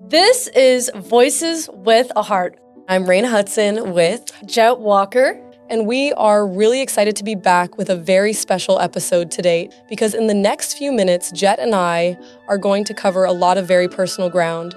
This is Voices with a Heart. I'm Raina Hudson with Jet Walker. And we are really excited to be back with a very special episode today because in the next few minutes, Jet and I are going to cover a lot of very personal ground,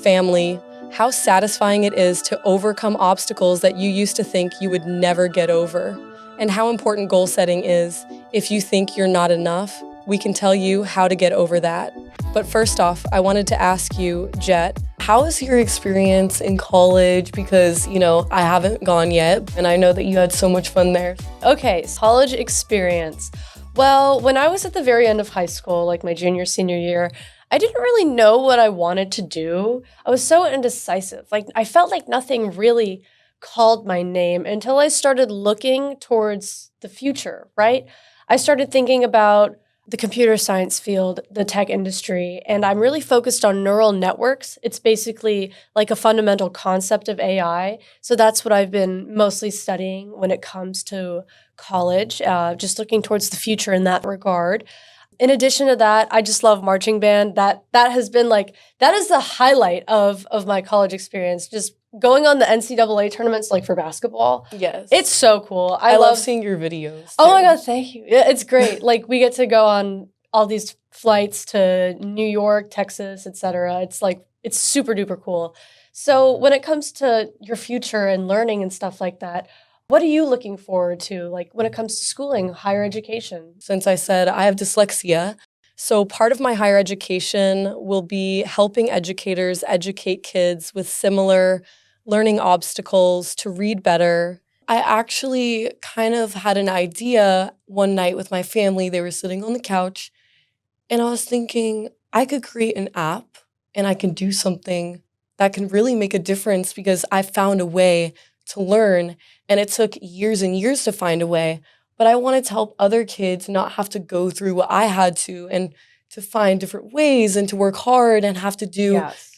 family, how satisfying it is to overcome obstacles that you used to think you would never get over, and how important goal setting is. If you think you're not enough, we can tell you how to get over that. But first off, I wanted to ask you, Jet, how was your experience in college? Because, I haven't gone yet, and I know that you had so much fun there. Okay, college experience. Well, when I was at the very end of high school, like my junior, senior year, I didn't really know what I wanted to do. I was so indecisive. I felt like nothing really called my name until I started looking towards the future, right? I started thinking about the computer science field, the tech industry, and I'm really focused on neural networks. It's basically like a fundamental concept of AI. So that's what I've been mostly studying when it comes to college, just looking towards the future in that regard. In addition to that, I just love marching band. That has been that is the highlight of my college experience. Just going on the NCAA tournaments, for basketball. Yes. It's so cool. I love seeing your videos. Oh my God, thank you. Yeah, it's great. We get to go on all these flights to New York, Texas, etc. It's super duper cool. So when it comes to your future and learning and stuff like that, what are you looking forward to, when it comes to schooling, higher education? Since I said I have dyslexia, so part of my higher education will be helping educators educate kids with similar learning obstacles to read better. I actually kind of had an idea one night with my family. They were sitting on the couch, and I was thinking I could create an app and I can do something that can really make a difference because I found a way to learn, and it took years and years to find a way. But I wanted to help other kids not have to go through what I had to, and to find different ways and to work hard and have to do, Yes.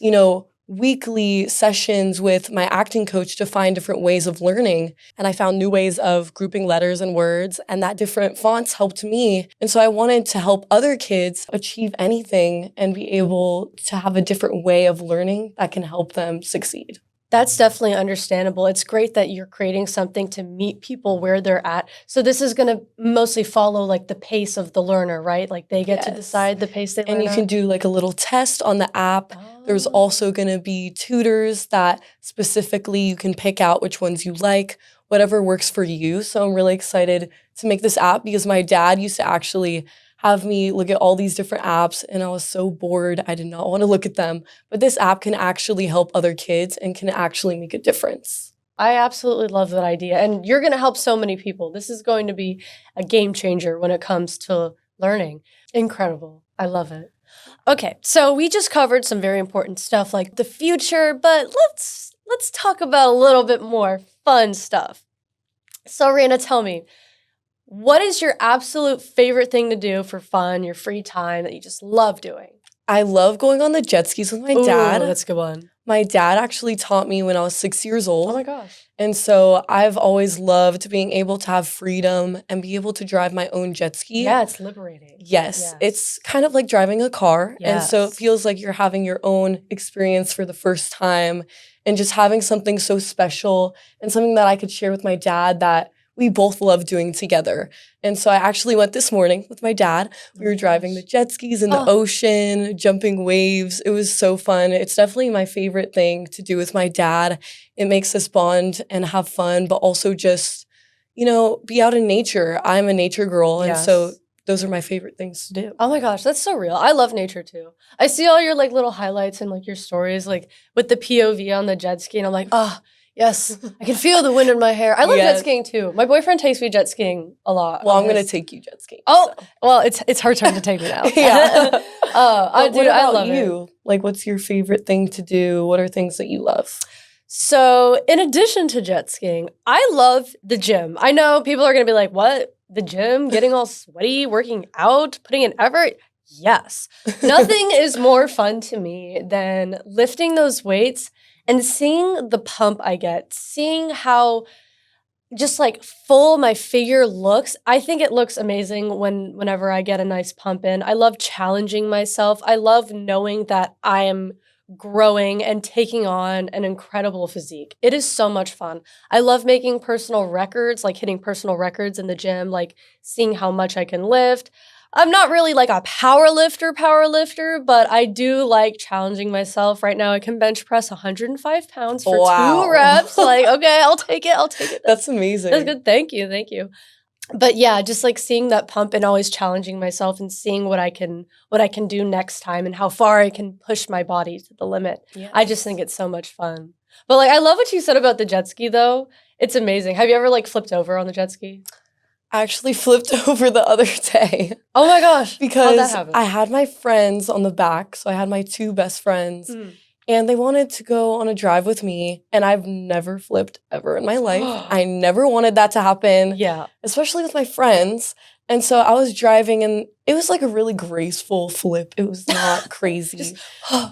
weekly sessions with my acting coach to find different ways of learning. And I found new ways of grouping letters and words, and that different fonts helped me. And so I wanted to help other kids achieve anything and be able to have a different way of learning that can help them succeed. That's definitely understandable. It's great that you're creating something to meet people where they're at. So this is going to mostly follow the pace of the learner, right? They get to Yes. decide the pace they learn And you can do a little test on the app. There's Oh. also going to be tutors that specifically you can pick out which ones you like, whatever works for you. So I'm really excited to make this app because my dad used to actually have me look at all these different apps, and I was so bored. I did not want to look at them. But this app can actually help other kids and can actually make a difference. I absolutely love that idea. And you're going to help so many people. This is going to be a game changer when it comes to learning. Incredible. I love it. Okay, so we just covered some very important stuff like the future, but let's talk about a little bit more fun stuff. So Raina, tell me, what is your absolute favorite thing to do for fun, your free time that you just love doing? I love going on the jet skis with my Ooh, dad. that's a good one. My dad actually taught me when I was 6 years old. Oh my gosh. And so I've always loved being able to have freedom and be able to drive my own jet ski. Yeah, it's liberating. Yes, it's kind of like driving a car. And so it Yes. feels like you're having your own experience for the first time and just having something so special and something that I could share with my dad that we both love doing together. And so I actually went this morning with my dad. We were driving the jet skis in the Oh. ocean, jumping waves. It was so fun. It's definitely my favorite thing to do with my dad. It makes us bond and have fun, but also just, be out in nature. I'm a nature girl. And so Yes. those are my favorite things to do. Oh my gosh, that's so real. I love nature too. I see all your little highlights and your stories with the POV on the jet ski, and I'm like, oh, yes, I can feel the wind in my hair. I love jet Yes. skiing too. My boyfriend takes me jet skiing a lot. Well, on I'm going to his- take you jet skiing. Oh, so. well, it's her turn to take me now. Yeah. I But what do. I about love it. you? What's your favorite thing to do? What are things that you love? So, in addition to jet skiing, I love the gym. I know people are going to be like, what? The gym? Getting all sweaty, working out, putting in effort? Yes. Nothing is more fun to me than lifting those weights and seeing the pump I get, seeing how just full my figure looks. I think it looks amazing whenever I get a nice pump in. I love challenging myself. I love knowing that I am growing and taking on an incredible physique. It is so much fun. I love making personal records, like hitting personal records in the gym, like seeing how much I can lift. I'm not really like a power lifter, but I do like challenging myself. Right now, I can bench press 105 pounds for Wow. 2 reps. Like, okay, I'll take it. That's amazing. That's good. Thank you. But yeah, just like seeing that pump and always challenging myself and seeing what I can do next time and how far I can push my body to the limit. I just think it's so much fun. But like, I love what you said about the jet ski though. It's amazing. Have you ever like flipped over on the jet ski? I actually flipped over the other day. Oh my gosh. How'd that Because happen? I had my friends on the back. So I had my 2 best friends. Mm. And they wanted to go on a drive with me. And I've never flipped ever in my life. I never wanted that to happen, Yeah. especially with my friends. And so I was driving and it was like a really graceful flip. It was not crazy.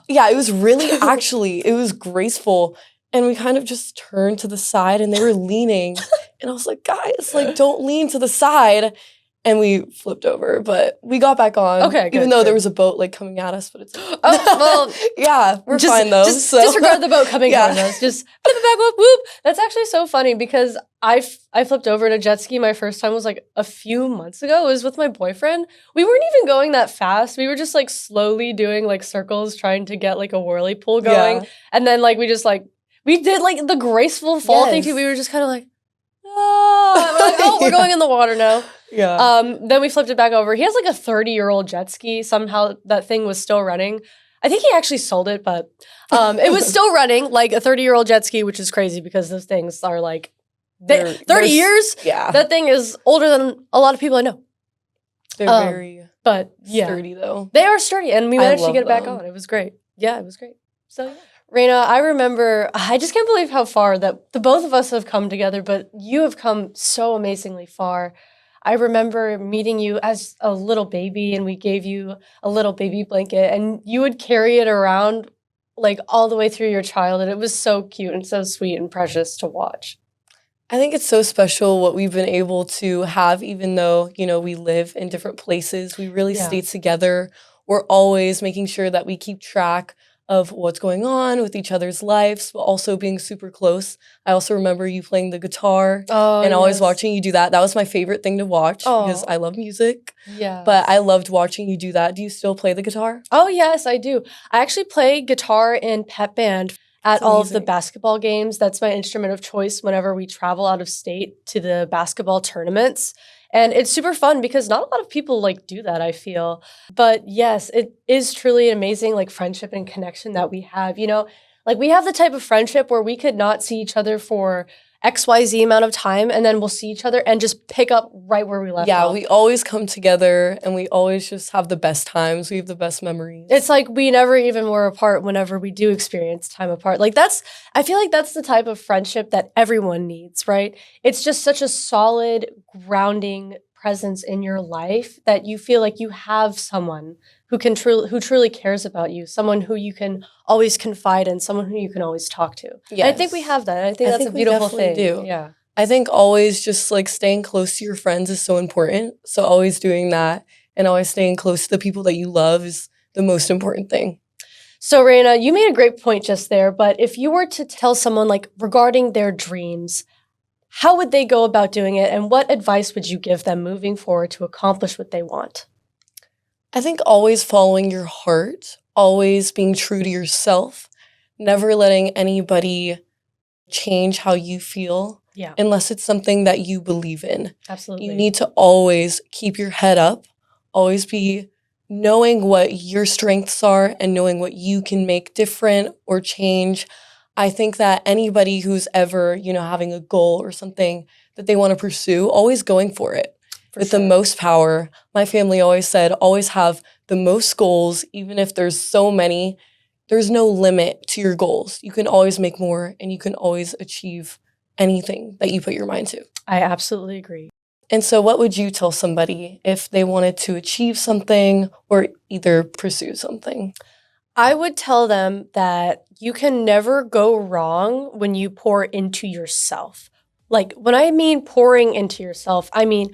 Yeah, it was really it was graceful. And we kind of just turned to the side and they were leaning. And I was like, guys, like, don't lean to the side. And we flipped over, but we got back on. Okay, good, even though there good. was a boat like coming at us, but it's Oh, well, yeah, we're just, fine though. Just so. disregard the boat coming Yeah. towards us. Just flip it back, whoop, whoop. That's actually so funny because I flipped over in a jet ski. My first time was like a few months ago. It was with my boyfriend. We weren't even going that fast. We were just like slowly doing like circles, trying to get like a whirly pool going. Yeah. And then like we did like the graceful fall thing too. We were just kind of like, oh, we're like, oh, we're going in the water now. Yeah. Then we flipped it back over. He has like a 30-year-old jet ski. Somehow that thing was still running. I think he actually sold it, but it was still running, like a 30-year-old jet ski, which is crazy because those things are like 30 years. Yeah. That thing is older than a lot of people I know. They're very But yeah, sturdy though. they are sturdy, and we I managed to love get it back them. on. It was great. Yeah, it was great. So yeah. Raina, I remember, I just can't believe how far that the both of us have come together, but you have come so amazingly far. I remember meeting you as a little baby, and we gave you a little baby blanket, and you would carry it around like all the way through your childhood. It was so cute and so sweet and precious to watch. I think it's so special what we've been able to have, even though, you know, we live in different places. We really Yeah. stay together. We're always making sure that we keep track of what's going on with each other's lives, but also being super close. I also remember you playing the guitar Oh, and always yes. watching you do that. That was my favorite thing to watch because Aw. I love music, Yeah. but I loved watching you do that. Do you still play the guitar? Oh, yes, I do. I actually play guitar in pep band at That's all of the amazing. basketball games. That's my instrument of choice whenever we travel out of state to the basketball tournaments. And it's super fun because not a lot of people like do that, I feel. But yes, it is truly an amazing like friendship and connection that we have. You know, like we have the type of friendship where we could not see each other for XYZ amount of time, and then we'll see each other and just pick up right where we left Yeah, off. we always come together and we always just have the best times. We have the best memories. It's like we never even were apart whenever we do experience time apart. Like I feel like that's the type of friendship that everyone needs, right? It's just such a solid, grounding presence in your life that you feel like you have someone who truly cares about you, someone who you can always confide in, someone who you can always talk to. And I think we Yes. have that. And I think I that's think a we beautiful definitely thing. do. Yeah. I think always just like staying close to your friends is so important. So always doing that and always staying close to the people that you love is the most important thing. So, Raina, you made a great point just there, but if you were to tell someone like regarding their dreams, how would they go about doing it, and what advice would you give them moving forward to accomplish what they want? I think always following your heart, always being true to yourself, never letting anybody change how you feel Yeah, unless it's something that you believe in. absolutely. You need to always keep your head up, always be knowing what your strengths are and knowing what you can make different or change. I think that anybody who's ever, you know, having a goal or something that they want to pursue, always going for it For with sure. the most power. My family always said, always have the most goals, even if there's so many. There's no limit to your goals. You can always make more and you can always achieve anything that you put your mind to. I absolutely agree. And so, what would you tell somebody if they wanted to achieve something or either pursue something? I would tell them that you can never go wrong when you pour into yourself. Like, when I mean pouring into yourself, I mean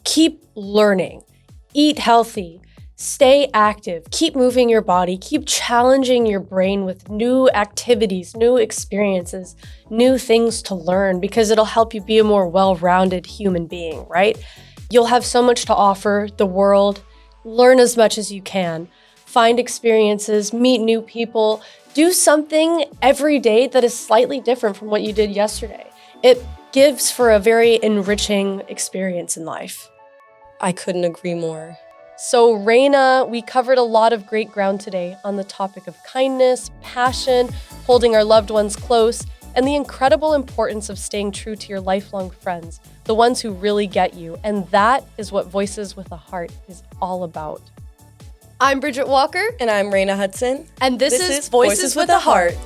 keep learning, eat healthy, Stay active, keep moving your body, keep challenging your brain with new activities, new experiences, new things to learn, because it'll help you be a more well-rounded human being, right? You'll have so much to offer the world. Learn as much as you can. Find experiences, meet new people, do something every day that is slightly different from what you did yesterday. It gives for a very enriching experience in life. I couldn't agree more. So Raina, we covered a lot of great ground today on the topic of kindness, passion, holding our loved ones close, and the incredible importance of staying true to your lifelong friends, the ones who really get you. And that is what Voices with a Heart is all about. I'm Bridget Walker. And I'm Raina Hudson. And this is Voices with a Heart.